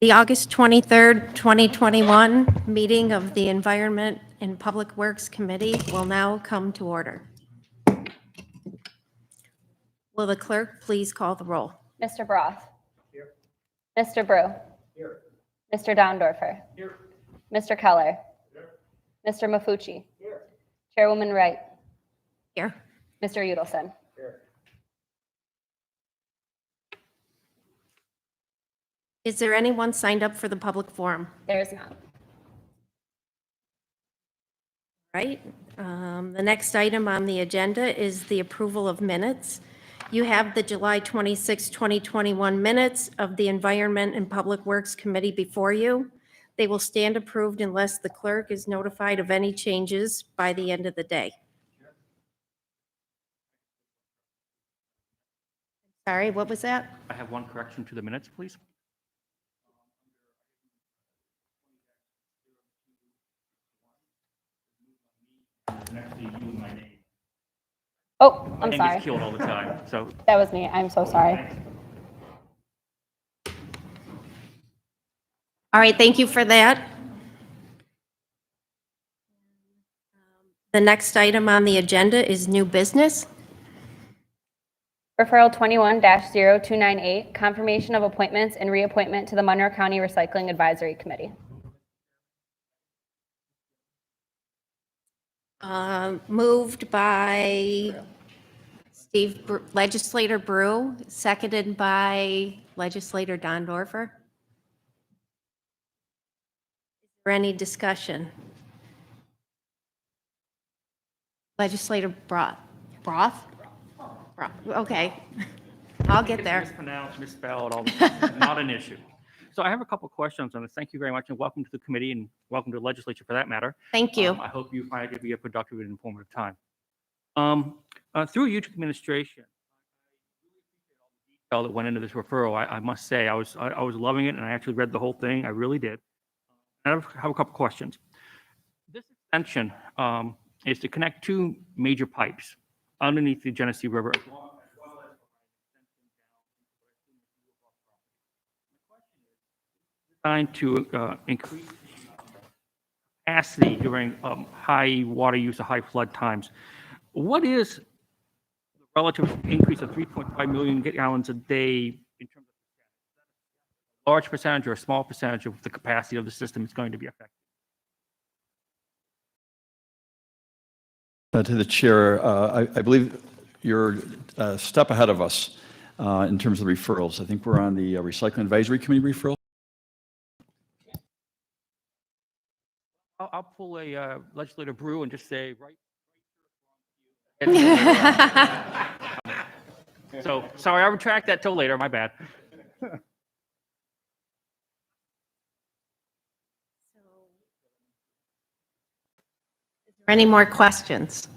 The August 23rd, 2021 meeting of the Environment and Public Works Committee will now come to order. Will the clerk please call the roll? Mr. Broth. Here. Mr. Brew. Here. Mr. Downdorfer. Here. Mr. Keller. Here. Mr. Mafucci. Here. Chairwoman Wright. Here. Mr. Udelson. Here. Is there anyone signed up for the public forum? There is none. Right. The next item on the agenda is the approval of minutes. You have the July 26, 2021 minutes of the Environment and Public Works Committee before you. They will stand approved unless the clerk is notified of any changes by the end of the day. Sorry, what was that? I have one correction to the minutes, please. Next to you and my name. Oh, My I'm name sorry. gets killed all the time, so. That was me. I'm so sorry. All right, thank you for that. The next item on the agenda is new business. Referral 21-0298, confirmation of appointments and reappointment to the Monroe County Recycling Advisory Committee. Moved by Legislator Brew, seconded by Legislator Downdorfer. Is there any discussion? Legislator Broth? Broth? Okay, I'll get there. Mispronounced, misspelled, all the not an issue. So I have a couple of questions on this. Thank you very much, and welcome to the committee, and welcome to the legislature for that matter. Thank you. I hope you find it to be a productive and informative time. Through you to administration, all that went into this referral, I must say, I was loving it, and I actually read the whole thing. I really did. I have a couple questions. This extension is to connect two major pipes underneath the Genesee River. Designed to increase capacity during high water use or high flood times. What is the relative increase of 3.5 million gallons a day in terms of large percentage or a small percentage of the capacity of the system is going to be affected? To the chair, I believe you're a step ahead of us in terms of the referrals. I think we're on the Recycling Advisory Committee referral. I'll pull a Legislator Brew and just say, right. So, sorry, I'll retract that till later, my bad. Any more questions?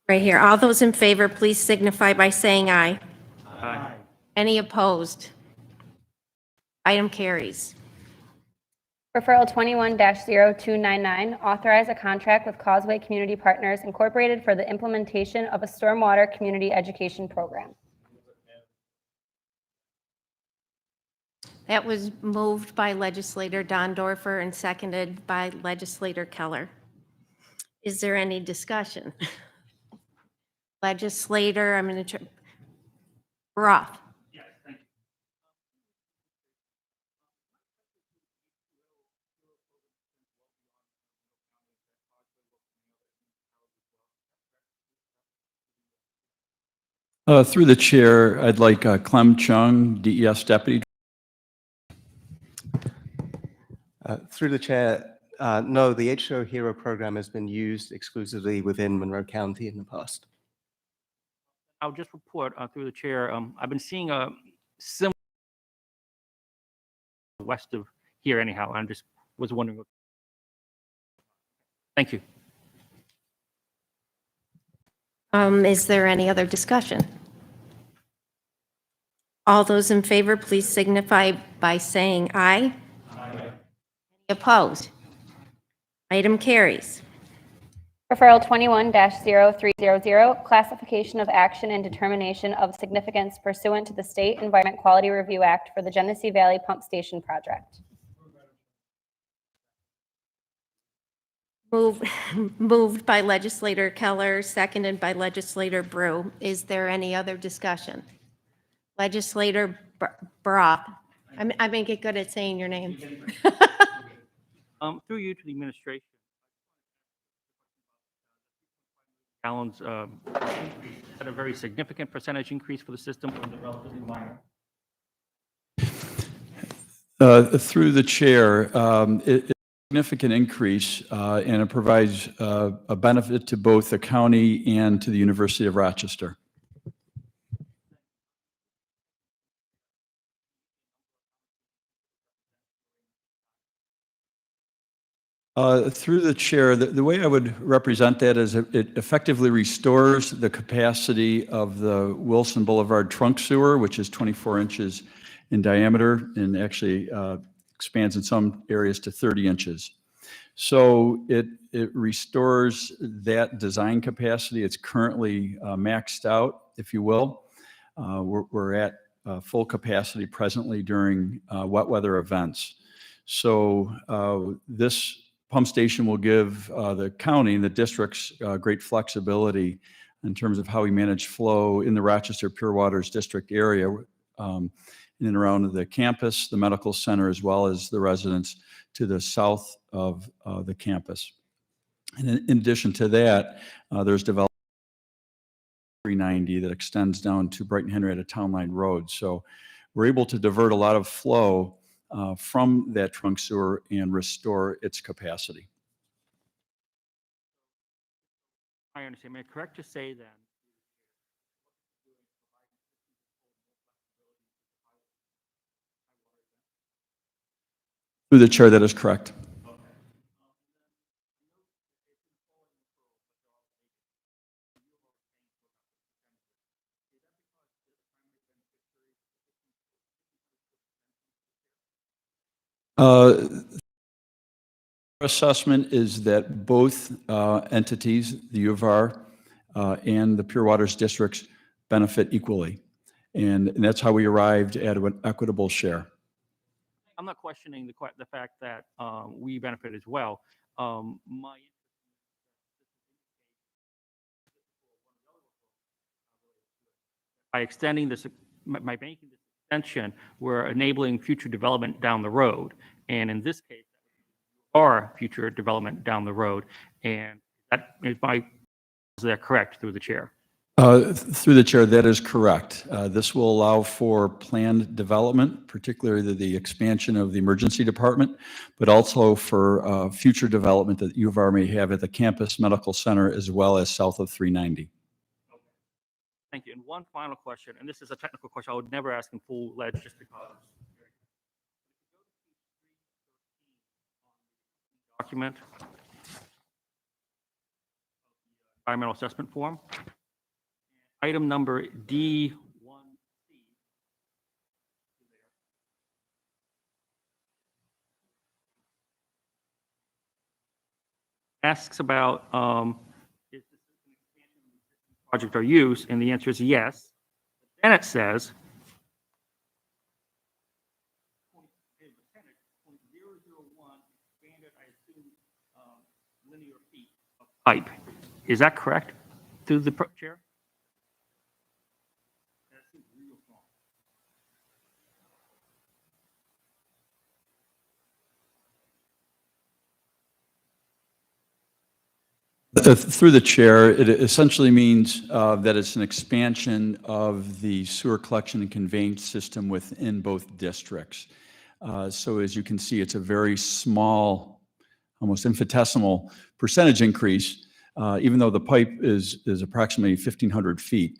Right here. All those in favor, please signify by saying aye. Aye. Any opposed? Item carries. Referral 21-0299, authorize a contract with Causeway Community Partners Incorporated for the implementation of a stormwater community education program. That was moved by Legislator Downdorfer and seconded by Legislator Keller. Is there any discussion? Legislator, I'm going to Broth. Yes, thank you. Through the chair, I'd like Clem Chung, DES Deputy. Through the chair, no, the H2O Hero program has been used exclusively within Monroe County in the past. I'll just report through the chair. I've been seeing a similar west of here anyhow. I just was wondering. Thank you. Is there any other discussion? All those in favor, please signify by saying aye. Aye. Opposed? Item carries. Referral 21-0300, classification of action and determination of significance pursuant to the State Environment Quality Review Act for the Genesee Valley Pump Station Project. Moved by legislator Keller, seconded by legislator Brew. Is there any other discussion? Legislator Brock. I make it good at saying your name. Through you to the administration. Gallons had a very significant percentage increase for the system, or the relatively minor. Through the chair, it's a significant increase, and it provides a benefit to both the county and to the University of Rochester. Through the chair, the way I would represent that is it effectively restores the capacity of the Wilson Boulevard trunk sewer, which is 24 inches in diameter and actually expands in some areas to 30 inches. So it restores that design capacity. It's currently maxed out, if you will. We're at full capacity presently during wet weather events. So this pump station will give the county and the districts great flexibility in terms of how we manage flow in the Rochester Pure Waters District area, in and around the campus, the medical center, as well as the residents to the south of the campus. And in addition to that, there's development 390 that extends down to Brighton Henrietta Town Line Road. So we're able to divert a lot of flow from that trunk sewer and restore its capacity. I understand. Am I correct to say then? Through the chair, that is correct. Assessment is that both entities, the U of R and the Pure Waters districts, benefit equally. And that's how we arrived at an equitable share. I'm not questioning the fact that we benefit as well. By extending this, by making this extension, we're enabling future development down the road. And in this case, our future development down the road. And that is that correct through the chair? Through the chair, that is correct. This will allow for planned development, particularly the expansion of the emergency department, but also for future development that U of R may have at the campus medical center as well as south of 390. Thank you. And one final question, and this is a technical question I would never ask in full ledge just because. Document. Environmental assessment form. Item number D1C. Asks about is this an expansion of the existing project or use, and the answer is yes. Then it says 0.001 expanded, I assume, linear feet of pipe. Is that correct? Through the chair? That seems real small. Through the chair, it essentially means that it's an expansion of the sewer collection and conveyance system within both districts. So as you can see, it's a very small, almost infinitesimal percentage increase. Even though the pipe is approximately 1,500 feet,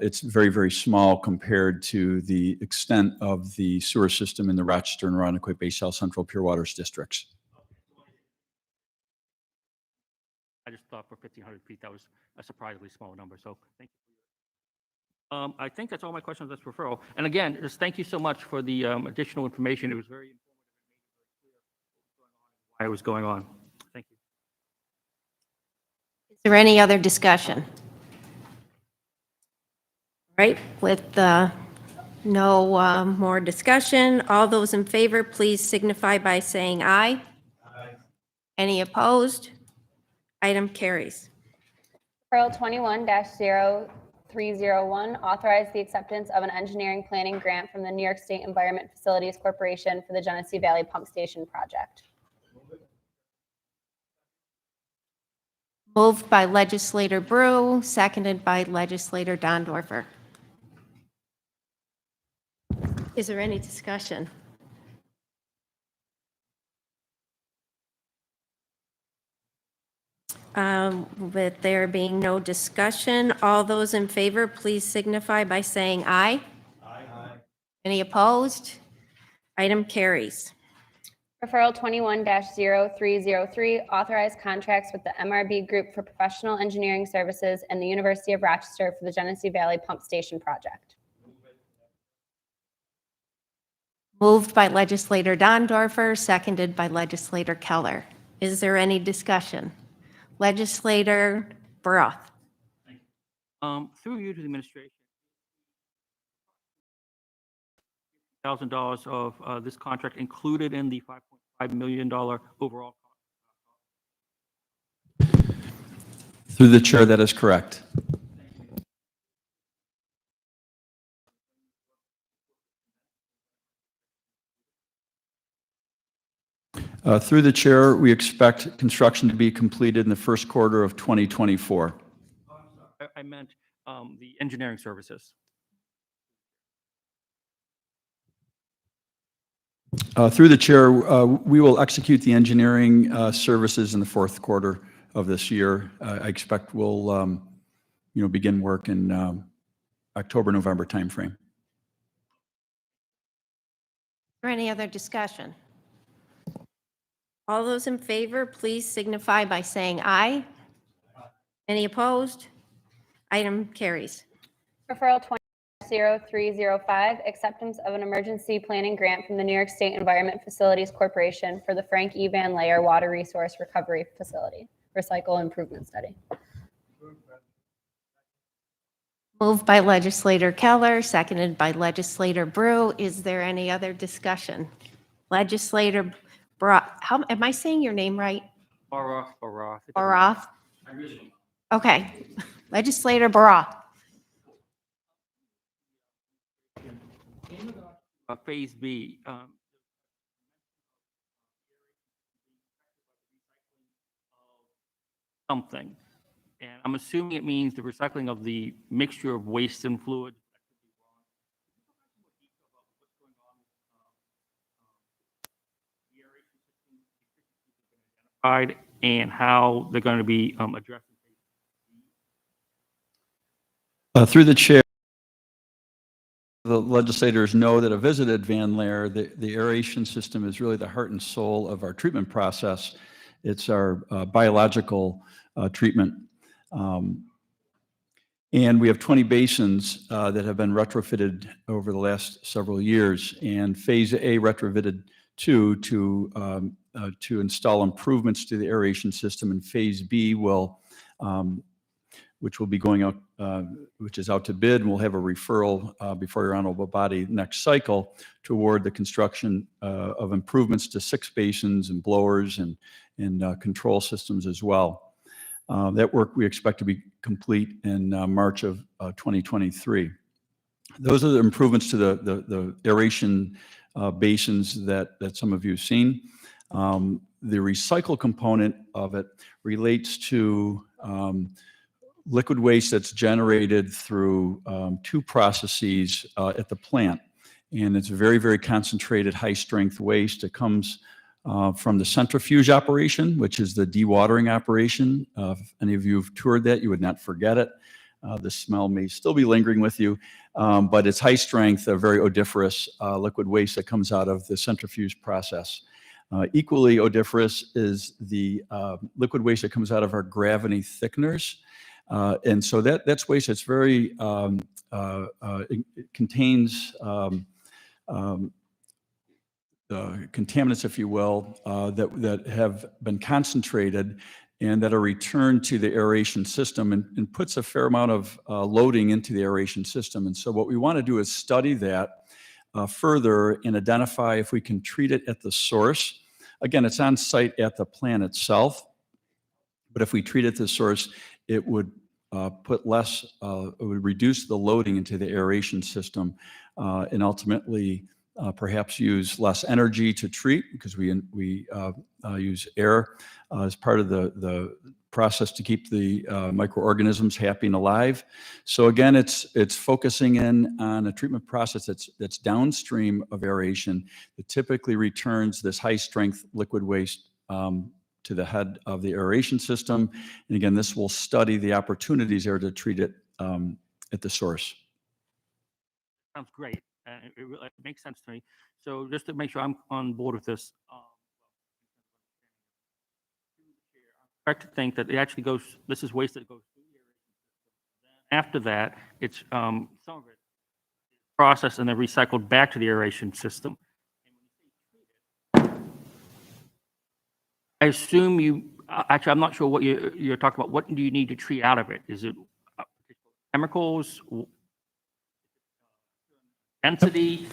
it's very, very small compared to the extent of the sewer system in the Rochester and Ronnequit Bay South Central Pure Waters districts. I just thought for 1,500 feet, that was a surprisingly small number. So thank you. I think that's all my questions on this referral. And again, just thank you so much for the additional information. It was very informative and made it very clear why it was going on. Thank you. Is there any other discussion? Right, with no more discussion, all those in favor, please signify by saying aye. Aye. Any opposed? Item carries. Referral 21-0301, authorize the acceptance of an engineering planning grant from the New York State Environment Facilities Corporation for the Genesee Valley Pump Station project. Moved by legislator Brew, seconded by legislator Dondorfer. Is there any discussion? With there being no discussion, all those in favor, please signify by saying aye. Aye. Any opposed? Item carries. Referral 21-0303, authorize contracts with the MRB Group for Professional Engineering Services and the University of Rochester for the Genesee Valley Pump Station project. Moved by legislator Dondorfer, seconded by legislator Keller. Is there any discussion? Legislator Broth. Through you to the administration, $1,000 of this contract included in the $5.5 million overall cost. Through the chair, that is correct. Through the chair, we expect construction to be completed in the first quarter of 2024. I meant the engineering services. Through the chair, we will execute the engineering services in the fourth quarter of this year. I expect we'll, begin work in October, November timeframe. Is there any other discussion? All those in favor, please signify by saying aye. Any opposed? Item carries. Referral 20-0305, acceptance of an emergency planning grant from the New York State Environment Facilities Corporation for the Frank E. Van Layer Water Resource Recovery Facility Recycle Improvement Study. Moved by legislator Keller, seconded by legislator Brew. Is there any other discussion? Legislator Broth, how, am I saying your name right? Baroth. Baroth? Okay. Legislator Baroth. Phase B. Something. And I'm assuming it means the recycling of the mixture of waste and fluid. And how they're going to be addressed. Through the chair, the legislators know that a visited Van Layer, the aeration system is really the heart and soul of our treatment process. It's our biological treatment. And we have 20 basins that have been retrofitted over the last several years. And Phase A retrofitted to install improvements to the aeration system, and Phase B will, which will be going out, which is out to bid, and we'll have a referral before your honorable body next cycle to award the construction of improvements to 6 basins and blowers and control systems as well. That work we expect to be complete in March of 2023. Those are the improvements to the aeration basins that some of you have seen. The recycle component of it relates to liquid waste that's generated through 2 processes at the plant. And it's very, very concentrated, high-strength waste. It comes from the centrifuge operation, which is the dewatering operation. If any of you have toured that, you would not forget it. The smell may still be lingering with you, but it's high-strength, very odoriferous liquid waste that comes out of the centrifuge process. Equally odoriferous is the liquid waste that comes out of our gravity thickeners. And so that's waste that's very, it contains contaminants, if you will, that have been concentrated and that are returned to the aeration system and puts a fair amount of loading into the aeration system. And so what we want to do is study that further and identify if we can treat it at the source. Again, it's on site at the plant itself, but if we treat it at the source, it would it would reduce the loading into the aeration system and ultimately perhaps use less energy to treat because we use air as part of the process to keep the microorganisms happy and alive. So again, it's focusing in on a treatment process that's downstream of aeration that typically returns this high-strength liquid waste to the head of the aeration system. And again, this will study the opportunities there to treat it at the source. Sounds great. It makes sense to me. So just to make sure I'm on board with this, correct to think that it actually goes, this is waste that goes through the aeration system. After that, it's some of it is processed and then recycled back to the aeration system. I assume actually, I'm not sure what you're talking about. What do you need to treat out of it? Is it chemicals, density?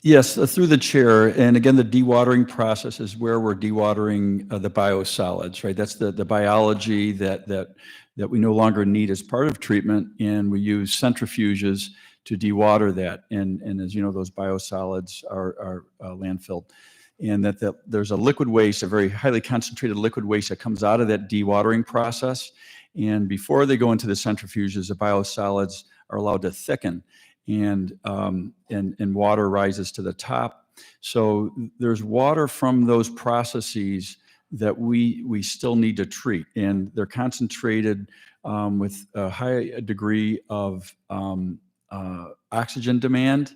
Yes, through the chair. And again, the dewatering process is where we're dewatering the biosolids, right? That's the biology that we no longer need as part of treatment. And we use centrifuges to dewater that. And as you know, those biosolids are landfilled. And that there's a liquid waste, a very highly concentrated liquid waste that comes out of that dewatering process. And before they go into the centrifuges, the biosolids are allowed to thicken. And water rises to the top. So there's water from those processes that we still need to treat, and they're concentrated with a high degree of oxygen demand,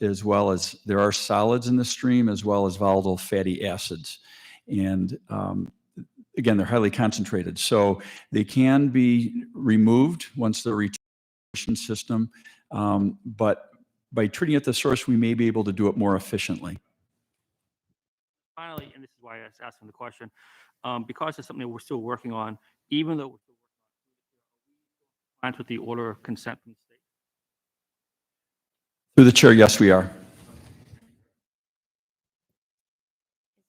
as well as there are solids in the stream, as well as volatile fatty acids. And again, they're highly concentrated. So they can be removed once they're returned to the aeration system. But by treating at the source, we may be able to do it more efficiently. Finally, and this is why I was asking the question, because it's something that we're still working on, even though we're still working on it, with the order of consent from the state. Through the chair, yes, we are.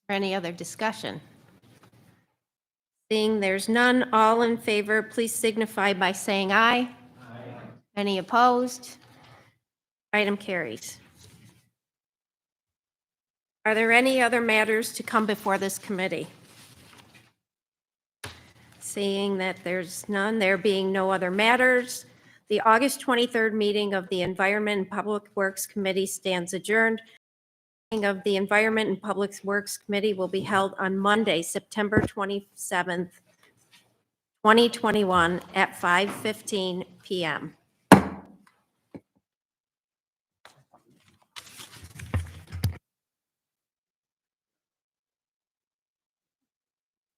Any other discussion? Seeing there's none, all in favor, please signify by saying aye. Any opposed? Item carries. Are there any other matters to come before this committee? Seeing that there's none, there being no other matters, the August 23rd meeting of the Environment and Public Works Committee stands adjourned. The meeting of the Environment and Public Works Committee will be held on Monday, September 27th, 2021 at 5:15 p.m.